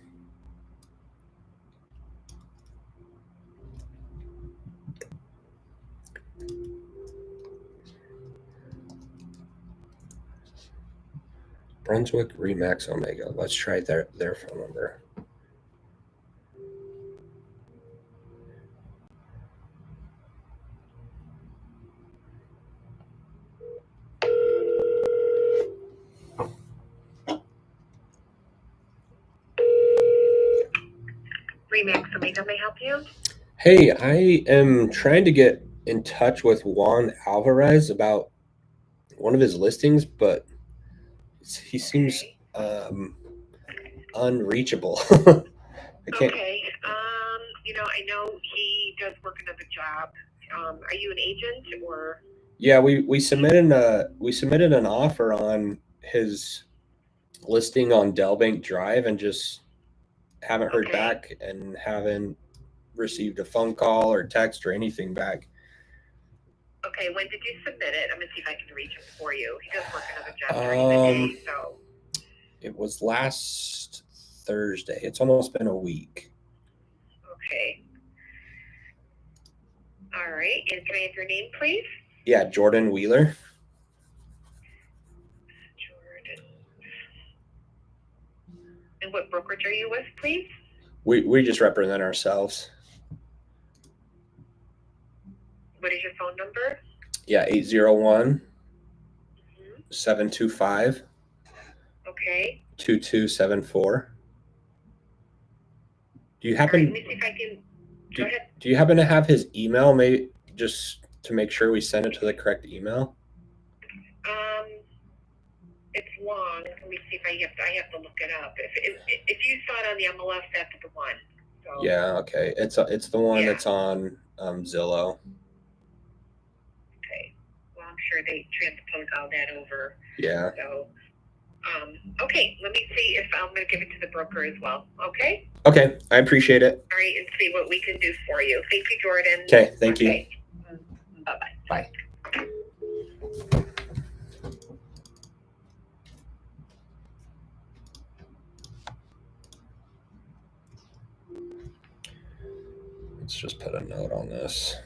Brunswick Remax Omega. Let's try their phone number. Remax Omega may help you. Hey, I am trying to get in touch with Juan Alvarez about one of his listings, but he seems unreachable. I can't. Okay. I know he does work another job. Are you an agent or? Yeah, we submitted an offer on his listing on Delbank Drive and just haven't heard back and haven't received a phone call or text or anything back. Okay, when did you submit it? I'm gonna see if I can reach him for you. He does work another job during the day, so. It was last Thursday. It's almost been a week. Okay. All right, and can I have your name, please? Yeah, Jordan Wheeler. Jordan. And what brokerage are you with, please? We just represent ourselves. What is your phone number? Yeah, 801 725 Okay. 2274. Do you happen? Let me see if I can. Go ahead. Do you happen to have his email, maybe, just to make sure we send it to the correct email? It's long. Let me see if I have to look it up. If you saw it on the MLS, that's the one. So. Yeah. Okay. It's the one that's on Zillow. Okay. Well, I'm sure they transpose all that over. Yeah. So. Okay. Let me see if I'm going to give it to the broker as well. Okay. Okay. I appreciate it. All right, and see what we can do for you. Thank you, Jordan. Okay. Thank you. Bye-bye. Bye. Let's just put a note on this.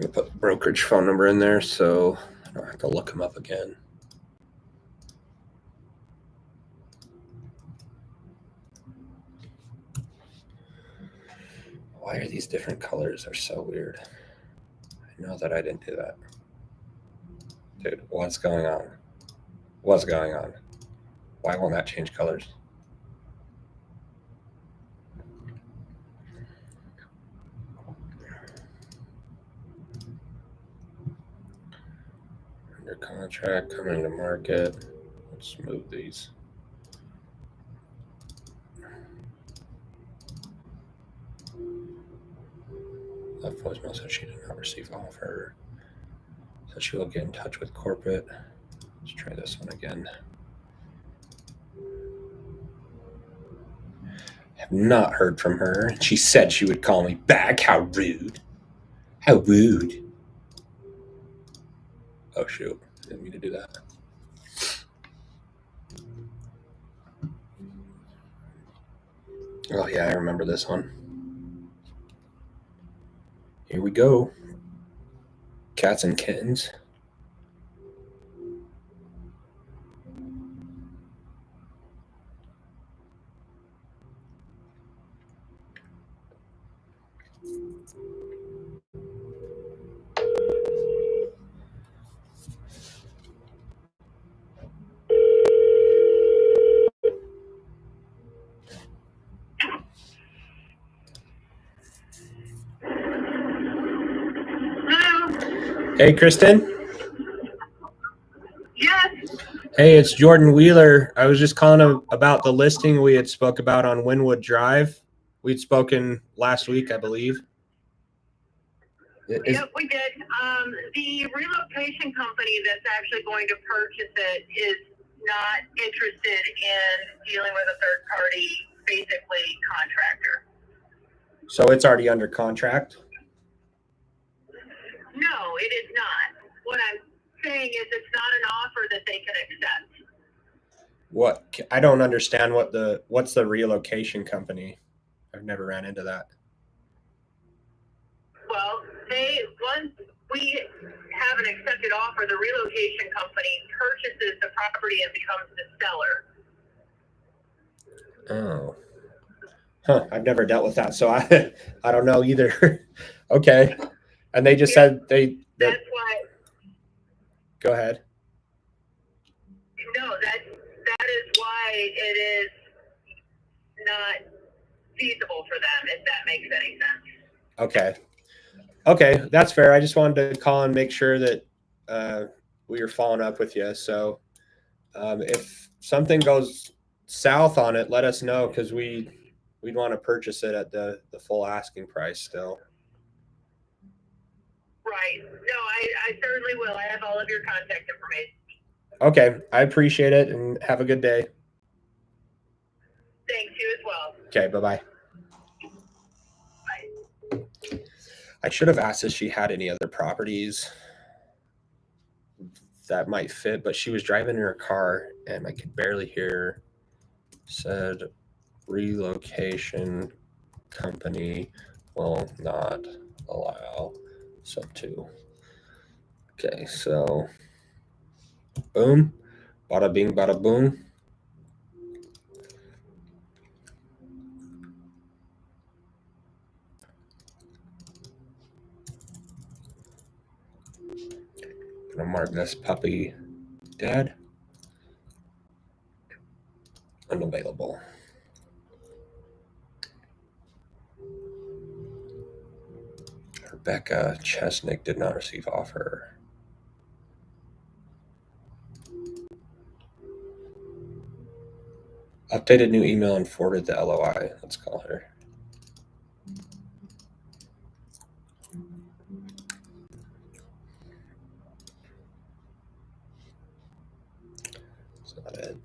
I'm gonna put the brokerage phone number in there so I don't have to look them up again. Why are these different colors? They're so weird. I know that I didn't do that. Dude, what's going on? What's going on? Why won't that change colors? Under contract, coming to market. Let's move these. Left voicemail said she did not receive offer. Said she will get in touch with corporate. Let's try this one again. Have not heard from her. She said she would call me back. How rude. How rude. Oh, shoot. Didn't mean to do that. Oh, yeah, I remember this one. Here we go. Cats and kittens. Hello? Hey, Kristen. Yes. Hey, it's Jordan Wheeler. I was just calling about the listing we had spoke about on Wynwood Drive. We'd spoken last week, I believe. Yep, we did. The relocation company that's actually going to purchase it is not interested in dealing with a third party, basically contractor. So it's already under contract? No, it is not. What I'm saying is it's not an offer that they can accept. What? I don't understand what's the relocation company? I've never ran into that. Well, once we have an accepted offer, the relocation company purchases the property and becomes the seller. Oh. Huh, I've never dealt with that, so I don't know either. Okay. And they just said That's why. Go ahead. No, that is why it is not feasible for them, if that makes any sense. Okay, that's fair. I just wanted to call and make sure that we were following up with you. So if something goes south on it, let us know because we'd want to purchase it at the full asking price still. Right. No, I certainly will. I have all of your contact information. Okay, I appreciate it and have a good day. Thanks, you as well. Okay, bye-bye. Bye. I should have asked if she had any other properties that might fit, but she was driving in her car and I could barely hear her. Said relocation company will not allow Subto. Okay, so boom, bada bing, bada boom. Gonna mark this puppy dead. Unavailable. Rebecca Chesnick did not receive offer. Updated new email and forwarded the LOI. Let's call her. That's not it.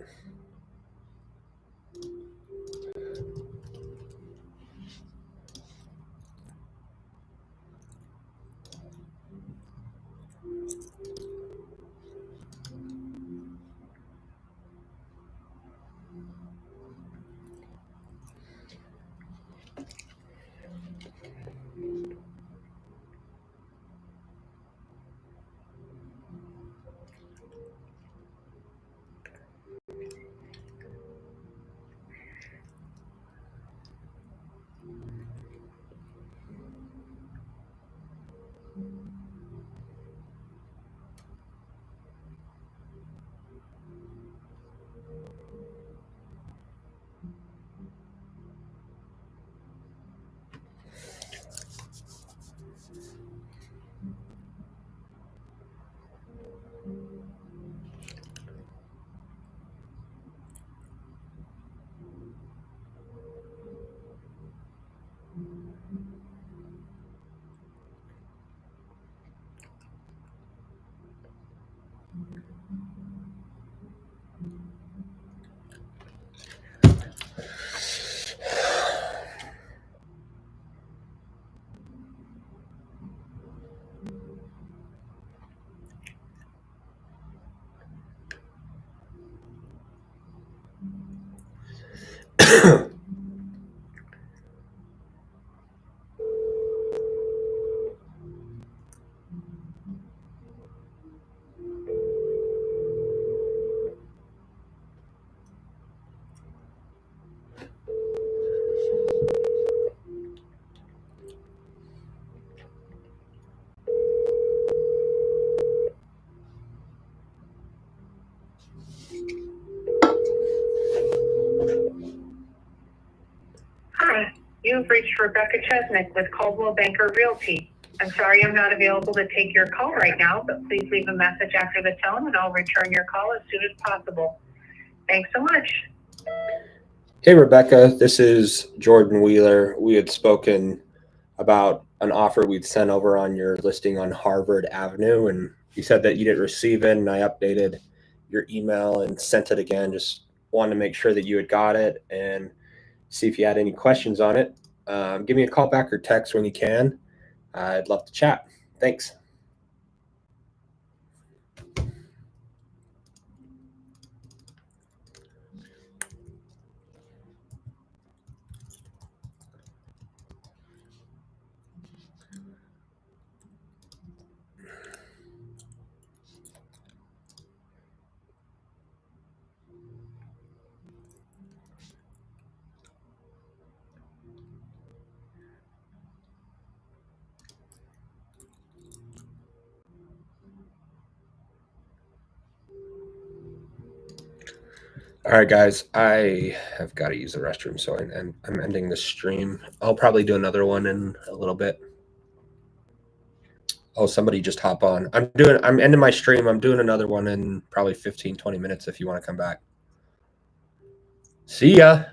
You've reached Rebecca Chesnick with Coldwell Banker Realty. I'm sorry I'm not available to take your call right now, but please leave a message after the tone and I'll return your call as soon as possible. Thanks so much. Hey, Rebecca, this is Jordan Wheeler. We had spoken about an offer we'd sent over on your listing on Harvard Avenue, and you said that you didn't receive it, and I updated your email and sent it again. Just wanted to make sure that you had got it and see if you had any questions on it. Give me a call back or text when you can. I'd love to chat. Thanks. All right, guys, I have got to use the restroom, so I'm ending the stream. I'll probably do another one in a little bit. Oh, somebody just hop on. I'm ending my stream. I'm doing another one in probably 15, 20 minutes if you want to come back. See ya.